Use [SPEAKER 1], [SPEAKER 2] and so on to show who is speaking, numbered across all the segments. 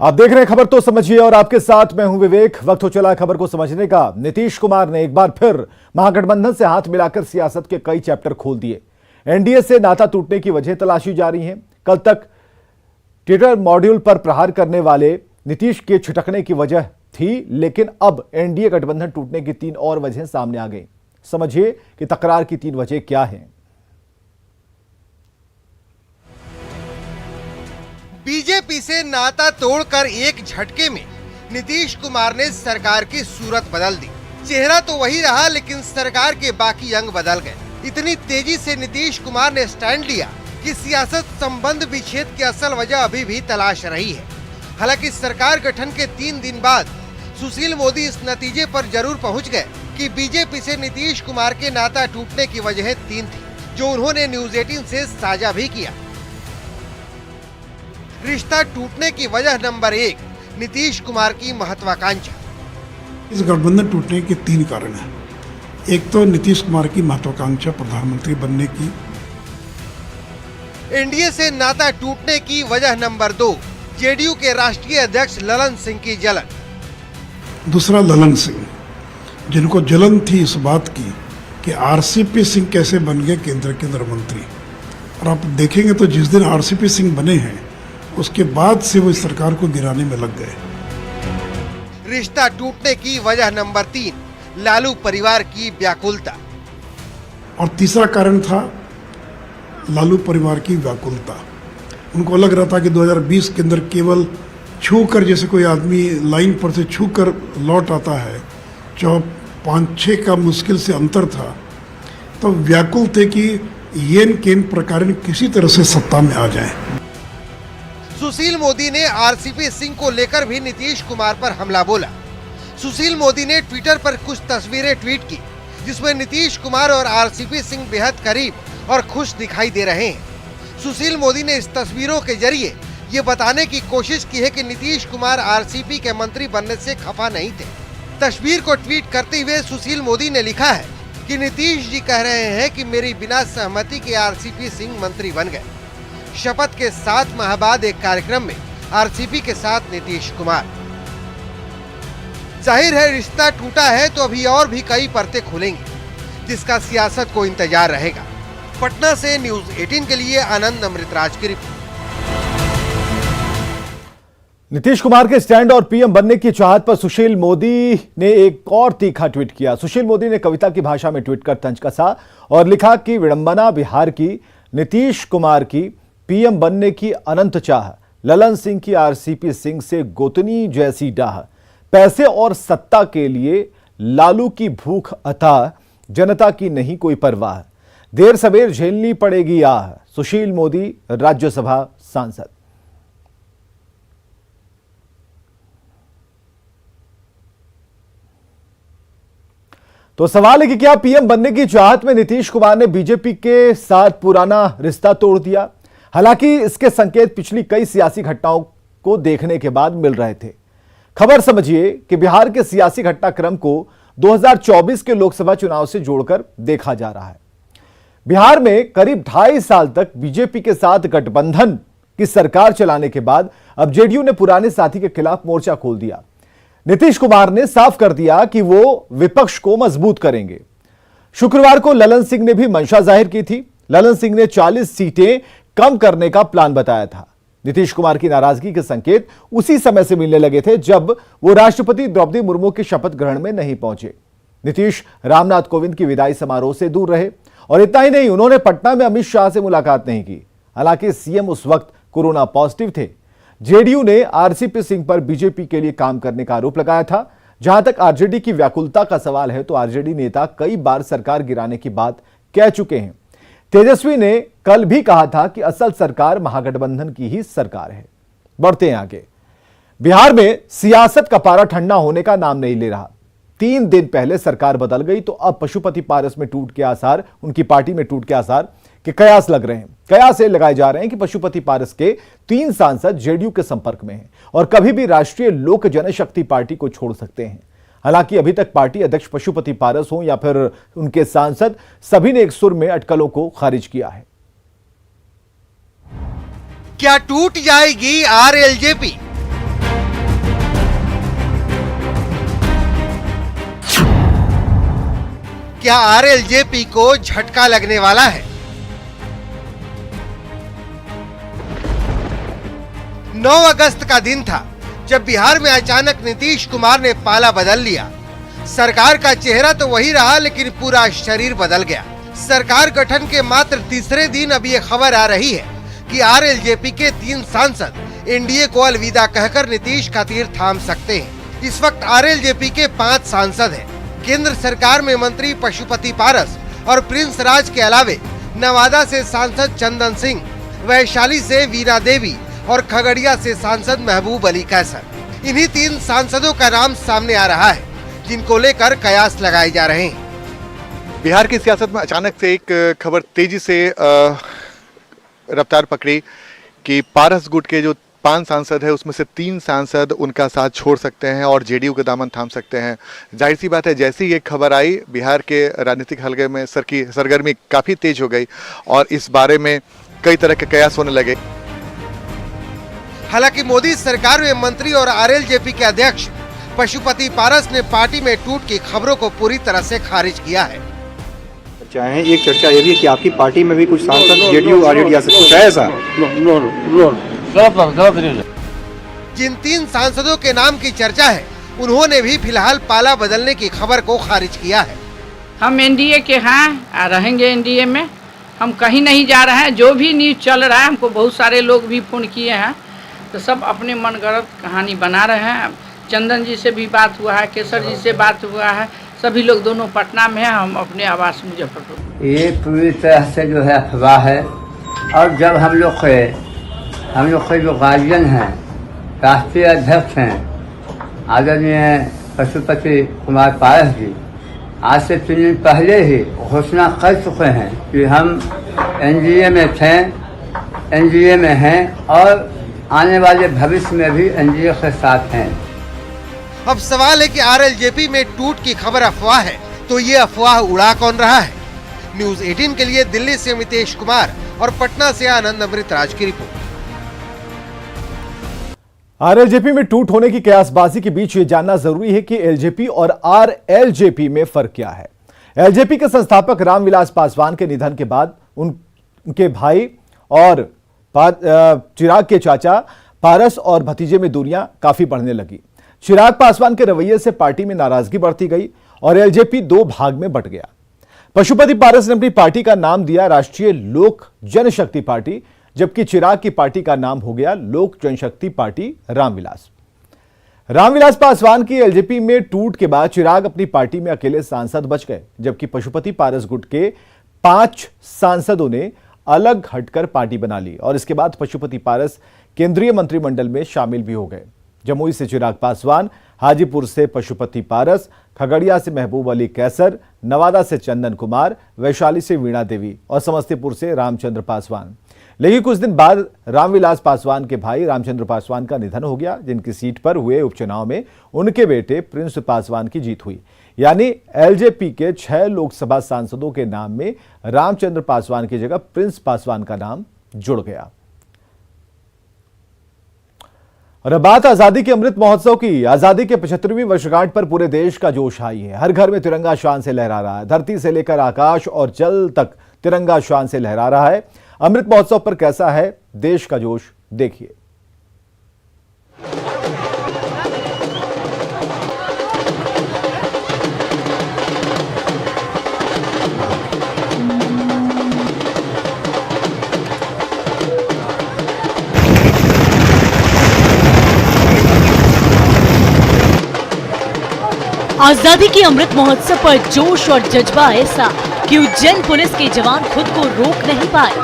[SPEAKER 1] आप देख रहे हैं खबर तो समझिए और आपके साथ मैं हूं विवेक। वक्त हो चला खबर को समझने का। नीतीश कुमार ने एक बार फिर महागठबंधन से हाथ मिलाकर सियासत के कई चैप्टर खोल दिए। एनडीए से नाता टूटने की वजह तलाशी जा रही है। कल तक ट्विटर मॉड्यूल पर प्रहार करने वाले नीतीश के छिटकने की वजह थी, लेकिन अब एनडीए गठबंधन टूटने की 3 और वजह सामने आ गई। समझिए कि तकरार की 3 वजह क्या है।
[SPEAKER 2] बीजेपी से नाता तोड़कर एक झटके में नीतीश कुमार ने सरकार की सूरत बदल दी। चेहरा तो वही रहा, लेकिन सरकार के बाकी अंग बदल गए। इतनी तेजी से नीतीश कुमार ने स्टैंड लिया कि सियासत संबंध विच्छेद की असल वजह अभी भी तलाश रही है। हालांकि सरकार गठन के 3 दिन बाद सुशील मोदी इस नतीजे पर जरूर पहुंच गए कि बीजेपी से नीतीश कुमार के नाता टूटने की वजह 3 थी, जो उन्होंने न्यूज 18 से साझा भी किया। रिश्ता टूटने की वजह नंबर 1, नीतीश कुमार की महत्वाकांक्षा।
[SPEAKER 3] इस गठबंधन टूटने के 3 कारण हैं। एक तो नीतीश कुमार की महत्वाकांक्षा प्रधानमंत्री बनने की।
[SPEAKER 2] एनडीए से नाता टूटने की वजह नंबर 2, जेडीयू के राष्ट्रीय अध्यक्ष ललन सिंह की जलन।
[SPEAKER 3] दूसरा ललन सिंह, जिनको जलन थी इस बात की कि आरसीपी सिंह कैसे बन गए केंद्र मंत्री। और आप देखेंगे तो जिस दिन आरसीपी सिंह बने हैं उसके बाद से वो इस सरकार को गिराने में लग गए।
[SPEAKER 2] रिश्ता टूटने की वजह नंबर 3, लालू परिवार की व्याकुलता।
[SPEAKER 3] और तीसरा कारण था लालू परिवार की व्याकुलता। उनको लग रहा था कि 2020 के अंदर केवल छू कर, जैसे कोई आदमी लाइन पर से छू कर लौट आता है, जो 5-6 का मुश्किल से अंतर था, तो व्याकुल थे कि येन केन प्रकार किसी तरह से सत्ता में आ जाए।
[SPEAKER 2] सुशील मोदी ने आरसीपी सिंह को लेकर भी नीतीश कुमार पर हमला बोला। सुशील मोदी ने ट्विटर पर कुछ तस्वीरें ट्वीट की, जिसमें नीतीश कुमार और आरसीपी सिंह बेहद करीब और खुश दिखाई दे रहे हैं। सुशील मोदी ने इस तस्वीरों के जरिए ये बताने की कोशिश की है कि नीतीश कुमार आरसीपी के मंत्री बनने से खफा नहीं थे। तस्वीर को ट्वीट करते हुए सुशील मोदी ने लिखा है कि नीतीश जी कह रहे हैं कि मेरी बिना सहमति के आरसीपी सिंह मंत्री बन गए। शपथ के 7 माह बाद एक कार्यक्रम में आरसीपी के साथ नीतीश कुमार। जाहिर है रिश्ता टूटा है तो अभी और भी कई परतें खुलेंगी, जिसका सियासत को इंतजार रहेगा। पटना से न्यूज 18 के लिए आनंद अमृतराज की रिपोर्ट।
[SPEAKER 1] नीतीश कुमार के स्टैंड और पीएम बनने की चाहत पर सुशील मोदी ने एक और तीखा ट्वीट किया। सुशील मोदी ने कविता की भाषा में ट्वीट कर तंज कसा और लिखा कि विडंबना बिहार की, नीतीश कुमार की पीएम बनने की अनंत चाह, ललन सिंह की आरसीपी सिंह से गोतनी जैसी डाह, पैसे और सत्ता के लिए लालू की भूख अथाह, जनता की नहीं कोई परवाह, देर सवेर झेलनी पड़ेगी आह। सुशील मोदी, राज्यसभा सांसद। तो सवाल है कि क्या पीएम बनने की चाहत में नीतीश कुमार ने बीजेपी के साथ पुराना रिश्ता तोड़ दिया? हालांकि इसके संकेत पिछली कई सियासी घटनाओं को देखने के बाद मिल रहे थे। खबर समझिए कि बिहार के सियासी घटनाक्रम को 2024 के लोकसभा चुनाव से जोड़कर देखा जा रहा है। बिहार में करीब 2.5 साल तक बीजेपी के साथ गठबंधन की सरकार चलाने के बाद अब जेडीयू ने पुराने साथी के खिलाफ मोर्चा खोल दिया। नीतीश कुमार ने साफ कर दिया कि वो विपक्ष को मजबूत करेंगे। शुक्रवार को ललन सिंह ने भी मंशा जाहिर की थी। ललन सिंह ने 40 सीटें कम करने का प्लान बताया था। नीतीश कुमार की नाराजगी के संकेत उसी समय से मिलने लगे थे जब वो राष्ट्रपति द्रौपदी मुर्मू के शपथ ग्रहण में नहीं पहुंचे। नीतीश रामनाथ कोविंद की विदाई समारोह से दूर रहे और इतना ही नहीं, उन्होंने पटना में अमित शाह से मुलाकात नहीं की। हालांकि सीएम उस वक्त कोरोना पॉजिटिव थे। जेडीयू ने आरसीपी सिंह पर बीजेपी के लिए काम करने का आरोप लगाया था। जहां तक आरजेडी की व्याकुलता का सवाल है तो आरजेडी नेता कई बार सरकार गिराने की बात कह चुके हैं। तेजस्वी ने कल भी कहा था कि असल सरकार महागठबंधन की ही सरकार है। बढ़ते हैं आगे। बिहार में सियासत का पारा ठंडा होने का नाम नहीं ले रहा। 3 दिन पहले सरकार बदल गई तो अब पशुपति पारस में टूट के आसार, उनकी पार्टी में टूट के आसार के कयास लग रहे हैं। कयास लगाए जा रहे हैं कि पशुपति पारस के 3 सांसद जेडीयू के संपर्क में हैं और कभी भी राष्ट्रीय लोक जनशक्ति पार्टी को छोड़ सकते हैं। हालांकि अभी तक पार्टी अध्यक्ष पशुपति पारस हो या फिर उनके सांसद, सभी ने एक सुर में अटकलों को खारिज किया है।
[SPEAKER 2] क्या टूट जाएगी आरएलजेपी? क्या आरएलजेपी को झटका लगने वाला है? 9 अगस्त का दिन था जब बिहार में अचानक नीतीश कुमार ने पाला बदल लिया। सरकार का चेहरा तो वही रहा, लेकिन पूरा शरीर बदल गया। सरकार गठन के मात्र तीसरे दिन अब ये खबर आ रही है कि आरएलजेपी के 3 सांसद एनडीए को अलविदा कहकर नीतीश का तीर थाम सकते हैं। इस वक्त आरएलजेपी के 5 सांसद हैं। केंद्र सरकार में मंत्री पशुपति पारस और प्रिंस राज के अलावे नवादा से सांसद चंदन सिंह, वैशाली से वीणा देवी और खगड़िया से सांसद महबूब अली कैसर। इन्हीं 3 सांसदों का नाम सामने आ रहा है, जिनको लेकर कयास लगाए जा रहे हैं।
[SPEAKER 4] बिहार की सियासत में अचानक से एक खबर तेजी से रफ्तार पकड़ी कि पारस गुट के जो 5 सांसद है उसमें से 3 सांसद उनका साथ छोड़ सकते हैं और जेडीयू का दामन थाम सकते हैं। जाहिर सी बात है, जैसे ही ये खबर आई बिहार के राजनीतिक हलके में सरगर्मी काफ़ी तेज हो गई और इस बारे में कई तरह के कयास होने लगे।
[SPEAKER 2] हालांकि मोदी सरकार में मंत्री और आरएलजेपी के अध्यक्ष पशुपति पारस ने पार्टी में टूट की खबरों को पूरी तरह से खारिज किया है।
[SPEAKER 5] चाहे एक चर्चा ये भी है कि आपकी पार्टी में भी कुछ सांसद जेडीयू आरजेडी आ सकते हैं, ऐसा?
[SPEAKER 2] जिन 3 सांसदों के नाम की चर्चा है, उन्होंने भी फिलहाल पाला बदलने की खबर को खारिज किया है।
[SPEAKER 6] हम एनडीए के हैं, रहेंगे एनडीए में, हम कहीं नहीं जा रहे हैं। जो भी न्यूज चल रहा है, हमको बहुत सारे लोग भी फोन किए हैं, तो सब अपने मनगढ़ंत कहानी बना रहे हैं। चंदन जी से भी बात हुआ है, केसर जी से बात हुआ है, सभी लोग दोनों पटना में हैं, हम अपने आवास मुजफ्फरपुर।
[SPEAKER 7] ये पूरी तरह से जो है अफवाह है। और जब हम लोग के जो गार्जियन हैं, राष्ट्रीय अध्यक्ष हैं आदरणीय पशुपति कुमार पारस जी, आज से 3 दिन पहले ही घोषणा कर चुके हैं कि हम एनडीए में थे, एनडीए में हैं और आने वाले भविष्य में भी एनडीए के साथ हैं।
[SPEAKER 2] अब सवाल है कि आरएलजेपी में टूट की खबर अफवाह है, तो ये अफवाह उड़ा कौन रहा है? न्यूज़ 18 के लिए दिल्ली से मितेश कुमार और पटना से आनंद अमृतराज की रिपोर्ट।
[SPEAKER 1] आरएलजेपी में टूट होने की कयासबाजी के बीच ये जानना जरूरी है कि एलजेपी और आरएलजेपी में फर्क क्या है। एलजेपी के संस्थापक रामविलास पासवान के निधन के बाद उनके भाई और चिराग के चाचा पारस और भतीजे में दूरियां काफी बढ़ने लगी। चिराग पासवान के रवैये से पार्टी में नाराजगी बढ़ती गई और एलजेपी 2 भाग में बंट गया। पशुपति पारस ने अपनी पार्टी का नाम दिया राष्ट्रीय लोक जनशक्ति पार्टी, जबकि चिराग की पार्टी का नाम हो गया लोक जनशक्ति पार्टी रामविलास पासवान की एलजेपी में टूट के बाद चिराग अपनी पार्टी में अकेले सांसद बच गए, जबकि पशुपति पारस गुट के 5 सांसदों ने अलग हटकर पार्टी बना ली और इसके बाद पशुपति पारस केंद्रीय मंत्रिमंडल में शामिल भी हो गए। जमुई से चिराग पासवान, हाजीपुर से पशुपति पारस, खगड़िया से महबूब अली कैसर, नवादा से चंदन कुमार, वैशाली से वीणा देवी और समस्तीपुर से रामचंद्र पासवान। लेकिन कुछ दिन बाद रामविलास पासवान के भाई रामचंद्र पासवान का निधन हो गया, जिनकी सीट पर हुए उपचुनाव में उनके बेटे प्रिंस पासवान की जीत हुई। यानी एलजेपी के 6 लोकसभा सांसदों के नाम में रामचंद्र पासवान की जगह प्रिंस पासवान का नाम जुड़ गया। और अब बात आजादी के अमृत महोत्सव की। आजादी के 75वीं वर्षगांठ पर पूरे देश का जोश आई है। हर घर में तिरंगा शान से लहरा रहा है। धरती से लेकर आकाश और जल तक तिरंगा शान से लहरा रहा है। अमृत महोत्सव पर कैसा है देश का जोश, देखिए।
[SPEAKER 8] आजादी के अमृत महोत्सव पर जोश और जज्बा ऐसा कि उज्जैन पुलिस के जवान खुद को रोक नहीं पाए।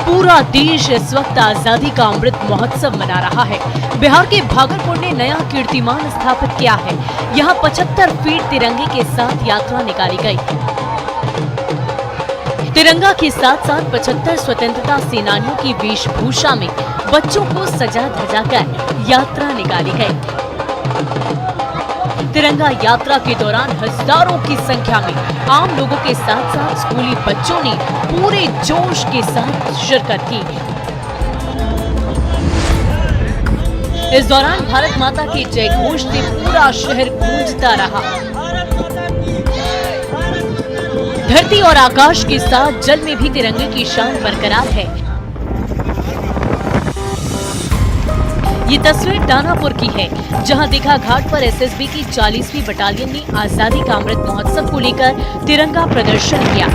[SPEAKER 8] पूरा देश इस वक्त आजादी का अमृत महोत्सव मना रहा है। बिहार के भागलपुर ने नया कीर्तिमान स्थापित किया है। यहाँ 75 फीट तिरंगे के साथ यात्रा निकाली गई। तिरंगा के साथ साथ 75 स्वतंत्रता सेनानियों की वेशभूषा में बच्चों को सजा धजा कर यात्रा निकाली गई। तिरंगा यात्रा के दौरान हजारों की संख्या में आम लोगों के साथ साथ स्कूली बच्चों ने पूरे जोश के साथ शिरकत की। इस दौरान भारत माता के जय घोष से पूरा शहर गूंजता रहा। धरती और आकाश के साथ जल में भी तिरंगे की शान बरकरार है। ये तस्वीर दानापुर की है, जहां दीघा घाट पर एसएसबी की 40वीं बटालियन ने आजादी का अमृत महोत्सव को लेकर तिरंगा प्रदर्शन किया।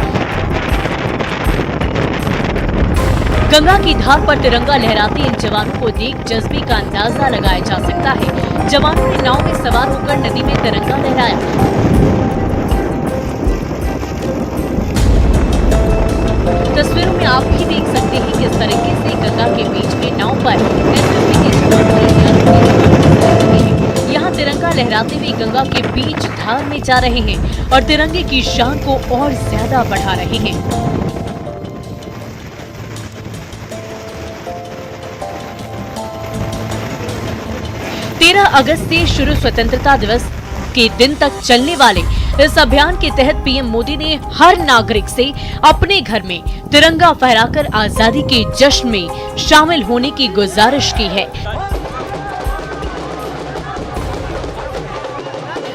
[SPEAKER 8] गंगा की धार पर तिरंगा लहराते इन जवानों को देख जज्बे का अंदाजा लगाया जा सकता है। जवानों ने नाव में सवार होकर नदी में तिरंगा लहराया। तस्वीरों में आप भी देख सकते हैं किस तरीके से गंगा के बीच में नाव पर एसएसबी के यहाँ तिरंगा लहराते हुए गंगा के बीच धार में जा रहे हैं और तिरंगे की शान को और ज्यादा बढ़ा रहे हैं। अगस्त से शुरू स्वतंत्रता दिवस के दिन तक चलने वाले इस अभियान के तहत पीएम मोदी ने हर नागरिक से अपने घर में तिरंगा फहराकर आजादी के जश्न में शामिल होने की गुजारिश की है।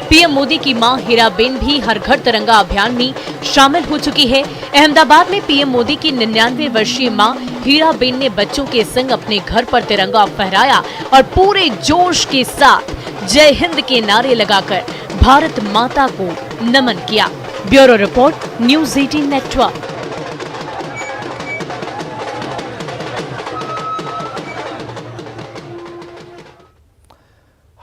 [SPEAKER 8] पीएम मोदी की मां हीराबेन भी हर घर तिरंगा अभियान में शामिल हो चुकी है। अहमदाबाद में पीएम मोदी की 99 वर्षीय मां हीराबेन ने बच्चों के संग अपने घर पर तिरंगा फहराया और पूरे जोश के साथ जय हिंद के नारे लगाकर भारत माता को नमन किया। Bureau report, news 18 network.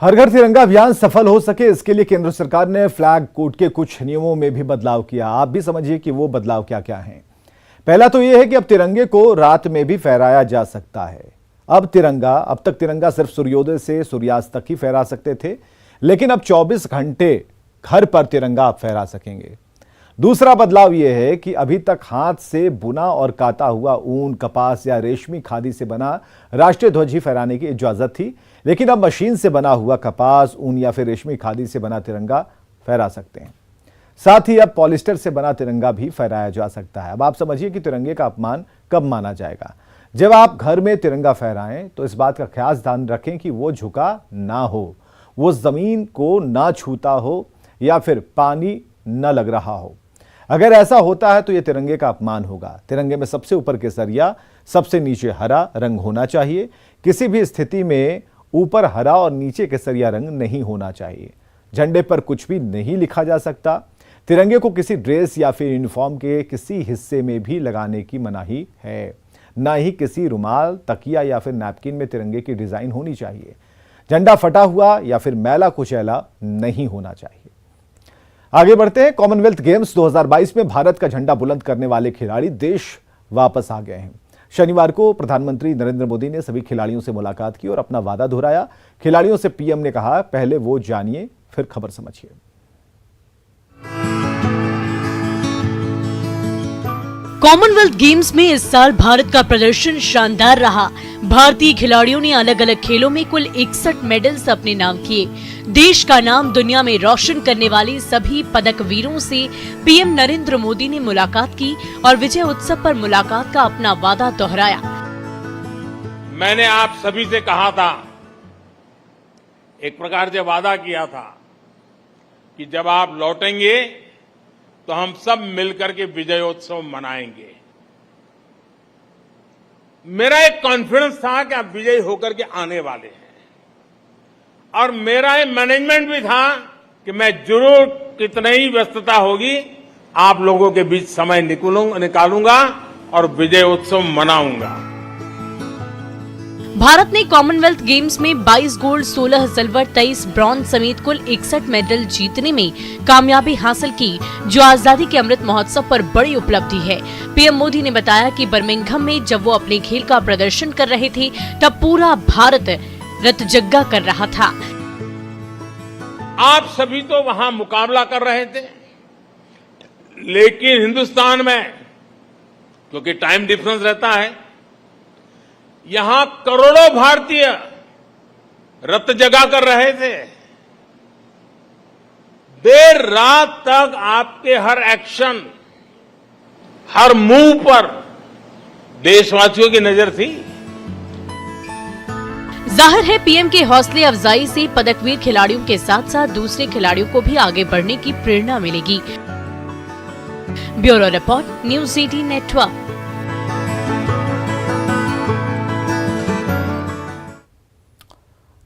[SPEAKER 1] हर घर तिरंगा अभियान सफल हो सके, इसके लिए केंद्र सरकार ने फ्लैग कोड के कुछ नियमों में भी बदलाव किया। आप भी समझिए कि वो बदलाव क्या क्या हैं। पहला तो यह है कि अब तिरंगे को रात में भी फहराया जा सकता है। अब तक तिरंगा सिर्फ सूर्योदय से सूर्यास्त तक ही फहरा सकते थे, लेकिन अब 24 घंटे घर पर तिरंगा आप फहरा सकेंगे। दूसरा बदलाव यह है कि अभी तक हाथ से बुना और काता हुआ ऊन, कपास या रेशमी खादी से बना राष्ट्रीय ध्वज ही फहराने की इजाजत थी, लेकिन अब मशीन से बना हुआ कपास, ऊन या फिर रेशमी खादी से बना तिरंगा फहरा सकते हैं। साथ ही अब पॉलिस्टर से बना तिरंगा भी फहराया जा सकता है। अब आप समझिए कि तिरंगे का अपमान कब माना जाएगा। जब आप घर में तिरंगा फहराएं तो इस बात का खास ध्यान रखें कि वो झुका ना हो, वो जमीन को ना छूता हो या फिर पानी न लग रहा हो। अगर ऐसा होता है तो यह तिरंगे का अपमान होगा। तिरंगे में सबसे ऊपर केसरिया, सबसे नीचे हरा रंग होना चाहिए। किसी भी स्थिति में ऊपर हरा और नीचे केसरिया रंग नहीं होना चाहिए। झंडे पर कुछ भी नहीं लिखा जा सकता। तिरंगे को किसी ड्रेस या फिर यूनिफॉर्म के किसी हिस्से में भी लगाने की मनाही है। ना ही किसी रुमाल, तकिया या फिर नैपकिन में तिरंगे की डिजाइन होनी चाहिए। झंडा फटा हुआ या फिर मैला कुचैला नहीं होना चाहिए। आगे बढ़ते हैं। कॉमनवेल्थ गेम्स 2022 में भारत का झंडा बुलंद करने वाले खिलाड़ी देश वापस आ गए हैं। शनिवार को प्रधानमंत्री नरेंद्र मोदी ने सभी खिलाड़ियों से मुलाकात की और अपना वादा दोहराया। खिलाड़ियों से पीएम ने कहा, पहले वो जानिए फिर खबर समझिए।
[SPEAKER 8] कॉमनवेल्थ गेम्स में इस साल भारत का प्रदर्शन शानदार रहा। भारतीय खिलाड़ियों ने अलग अलग खेलों में कुल 61 मेडल्स अपने नाम किए। देश का नाम दुनिया में रोशन करने वाले सभी पदक वीरों से पीएम नरेंद्र मोदी ने मुलाकात की और विजय उत्सव पर मुलाकात का अपना वादा दोहराया।
[SPEAKER 9] मैंने आप सभी से कहा था, एक प्रकार से वादा किया था कि जब आप लौटेंगे तो हम सब मिलकर के विजयोत्सव मनाएंगे। मेरा एक कॉन्फिडेंस था कि आप विजयी होकर के आने वाले हैं और मेरा एक मैनेजमेंट भी था कि मैं जरूर कितनी ही व्यस्तता होगी आप लोगों के बीच समय निकालूंगा और विजयोत्सव मनाऊंगा।
[SPEAKER 8] भारत ने कॉमनवेल्थ गेम्स में 22 गोल्ड, 16 सिल्वर, 23 ब्रॉन्ज समेत कुल 61 मेडल जीतने में कामयाबी हासिल की, जो आजादी के अमृत महोत्सव पर बड़ी उपलब्धि है। पीएम मोदी ने बताया कि बर्मिंघम में जब वो अपने खेल का प्रदर्शन कर रहे थे तब पूरा भारत रतजग्गा कर रहा था।
[SPEAKER 9] आप सभी तो वहां मुकाबला कर रहे थे, लेकिन हिंदुस्तान में क्योंकि टाइम डिफरेंस रहता है, यहां करोड़ों भारतीय रतजगा कर रहे थे। देर रात तक आपके हर एक्शन, हर मूव पर देशवासियों की नजर थी।
[SPEAKER 8] जाहिर है पीएम के हौसले अफजाई से पदकवीर खिलाड़ियों के साथ साथ दूसरे खिलाड़ियों को भी आगे बढ़ने की प्रेरणा मिलेगी। Bureau report, news 18 network.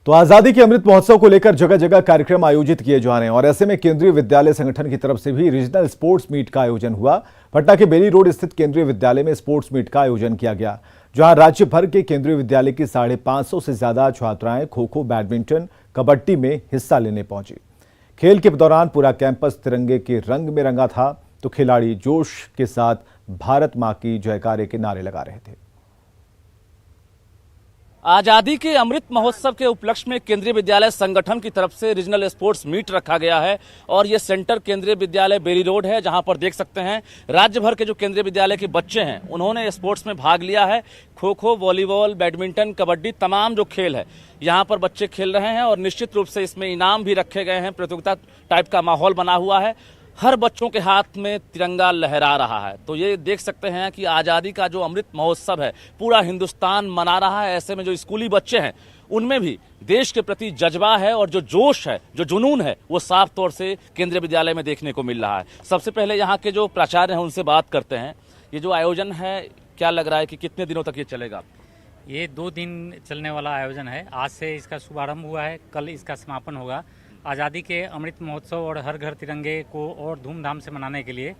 [SPEAKER 1] तो आजादी के अमृत महोत्सव को लेकर जगह जगह कार्यक्रम आयोजित किए जा रहे हैं और ऐसे में केंद्रीय विद्यालय संगठन की तरफ से भी रीजनल स्पोर्ट्स मीट का आयोजन हुआ। पटना के बेली रोड स्थित केंद्रीय विद्यालय में स्पोर्ट्स मीट का आयोजन किया गया, जहां राज्य भर के केंद्रीय विद्यालय की 550 से ज्यादा छात्राएं खो खो, बैडमिंटन, कबड्डी में हिस्सा लेने पहुंची। खेल के दौरान पूरा कैंपस तिरंगे के रंग में रंगा था, तो खिलाड़ी जोश के साथ भारत मां की जयकारे के नारे लगा रहे थे।
[SPEAKER 10] आजादी के अमृत महोत्सव के उपलक्ष्य में केंद्रीय विद्यालय संगठन की तरफ से रीजनल स्पोर्ट्स मीट रखा गया है और ये सेंटर केंद्रीय विद्यालय बेली रोड है, जहां पर देख सकते हैं राज्य भर के जो केंद्रीय विद्यालय के बच्चे हैं उन्होंने स्पोर्ट्स में भाग लिया है। खो खो, वॉलीबॉल, बैडमिंटन, कबड्डी, तमाम जो खेल है यहाँ पर बच्चे खेल रहे हैं और निश्चित रूप से इसमें इनाम भी रखे गए हैं। प्रतियोगिता टाइप का माहौल बना हुआ है, हर बच्चों के हाथ में तिरंगा लहरा रहा है। तो ये देख सकते हैं कि आज़ादी का जो अमृत महोत्सव है पूरा हिंदुस्तान मना रहा है। ऐसे में जो स्कूली बच्चे हैं उनमें भी देश के प्रति जज्बा है और जो जोश है, जो जुनून है, वो साफ तौर से केंद्रीय विद्यालय में देखने को मिल रहा है। सबसे पहले यहाँ के जो प्राचार्य हैं उनसे बात करते हैं। ये जो आयोजन है, क्या लग रहा है कि कितने दिनों तक ये चलेगा?
[SPEAKER 11] ये 2 दिन चलने वाला आयोजन है। आज से इसका शुभारंभ हुआ है, कल इसका समापन होगा। आज़ादी के अमृत महोत्सव और हर घर तिरंगे को और धूमधाम से मनाने के लिए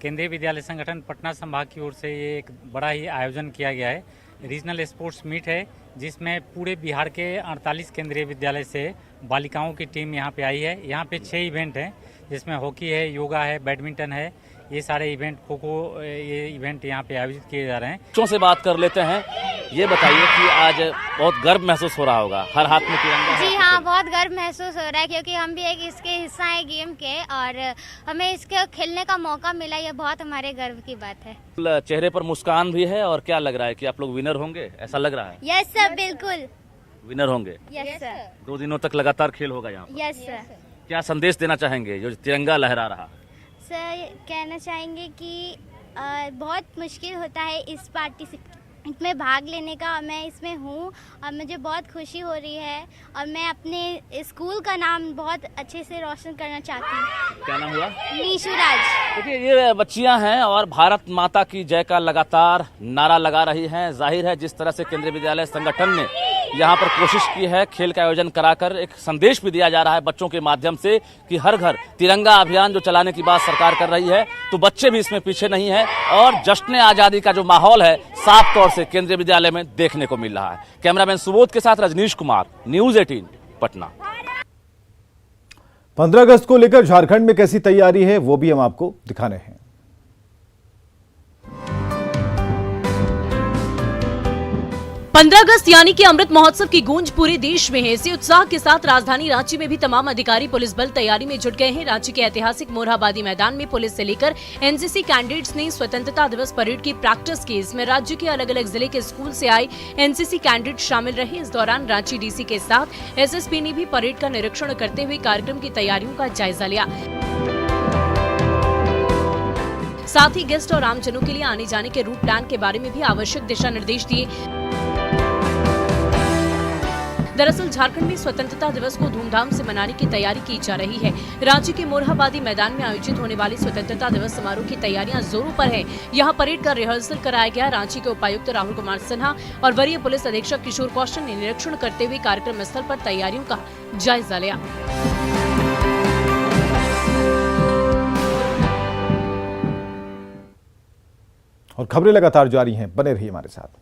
[SPEAKER 11] केंद्रीय विद्यालय संगठन पटना संभाग की ओर से ये एक बड़ा ही आयोजन किया गया है। रीजनल स्पोर्ट्स मीट है, जिसमें पूरे बिहार के 48 केंद्रीय विद्यालय से बालिकाओं की टीम यहाँ पे आई है। यहाँ पे 6 इवेंट हैं, जिसमें हॉकी है, योगा है, बैडमिंटन है, ये सारे इवेंट, खो खो, ये इवेंट यहाँ पे आयोजित किए जा रहे हैं।
[SPEAKER 10] बच्चों से बात कर लेते हैं। ये बताइए कि आज बहुत गर्व महसूस हो रहा होगा, हर हाथ में तिरंगा है।
[SPEAKER 12] जी हाँ, बहुत गर्व महसूस हो रहा है क्योंकि हम भी एक इसके हिस्सा हैं गेम के और हमें इसके खेलने का मौका मिला, ये बहुत हमारे गर्व की बात है।
[SPEAKER 10] चेहरे पर मुस्कान भी है और क्या लग रहा है कि आप लोग विनर होंगे, ऐसा लग रहा है?
[SPEAKER 12] यस सर, बिल्कुल
[SPEAKER 10] विनर होंगे।
[SPEAKER 12] Yes sir.
[SPEAKER 10] 2 दिनों तक लगातार खेल होगा यहाँ पर।
[SPEAKER 12] Yes sir.
[SPEAKER 10] क्या संदेश देना चाहेंगे जो तिरंगा लहरा रहा?
[SPEAKER 12] सर, कहना चाहेंगे कि बहुत मुश्किल होता है इस में भाग लेने का। मैं इसमें हूँ और मुझे बहुत खुशी हो रही है और मैं अपने स्कूल का नाम बहुत अच्छे से रोशन करना चाहती हूँ।
[SPEAKER 10] क्या नाम हुआ?
[SPEAKER 12] नीशू राज।
[SPEAKER 10] देखिए, ये बच्चियां हैं और भारत माता की जय का लगातार नारा लगा रही हैं। जाहिर है जिस तरह से केंद्रीय विद्यालय संगठन ने यहाँ पर कोशिश की है, खेल का आयोजन कराकर एक संदेश भी दिया जा रहा है बच्चों के माध्यम से कि हर घर तिरंगा अभियान जो चलाने की बात सरकार कर रही है, तो बच्चे भी इसमें पीछे नहीं है और जश्न आजादी का जो माहौल है साफ तौर से केंद्रीय विद्यालय में देखने को मिल रहा है। कैमरामैन सुबोध के साथ रजनीश कुमार, न्यूज़ 18 पटना।
[SPEAKER 1] 15 अगस्त को लेकर झारखंड में कैसी तैयारी है वो भी हम आपको दिखाने हैं।
[SPEAKER 8] 15 अगस्त यानी कि अमृत महोत्सव की गूंज पूरे देश में है। इसी उत्साह के साथ राजधानी रांची में भी तमाम अधिकारी, पुलिस बल तैयारी में जुट गए हैं। रांची के ऐतिहासिक मोरहाबादी मैदान में पुलिस से लेकर एनसीसी कैडेट्स ने स्वतंत्रता दिवस परेड की प्रैक्टिस की। इसमें राज्य के अलग अलग जिले के स्कूल से आए एनसीसी कैडेट शामिल रहे। इस दौरान रांची डीसी के साथ एसएसपी ने भी परेड का निरीक्षण करते हुए कार्यक्रम की तैयारियों का जायजा लिया। साथ ही गेस्ट और आमजनों के लिए आने जाने के रूट प्लान के बारे में भी आवश्यक दिशा निर्देश दिए। दरअसल झारखंड में स्वतंत्रता दिवस को धूमधाम से मनाने की तैयारी की जा रही है। रांची के मोरहाबादी मैदान में आयोजित होने वाली स्वतंत्रता दिवस समारोह की तैयारियां जोरों पर है। यहां परेड का रिहर्सल कराया गया। रांची के उपायुक्त राहुल कुमार सिन्हा और वरीय पुलिस अधीक्षक किशोर कौशल ने निरीक्षण करते हुए कार्यक्रम स्थल पर तैयारियों का जायजा लिया।
[SPEAKER 1] और खबरें लगातार जारी हैं, बने रहिए हमारे साथ।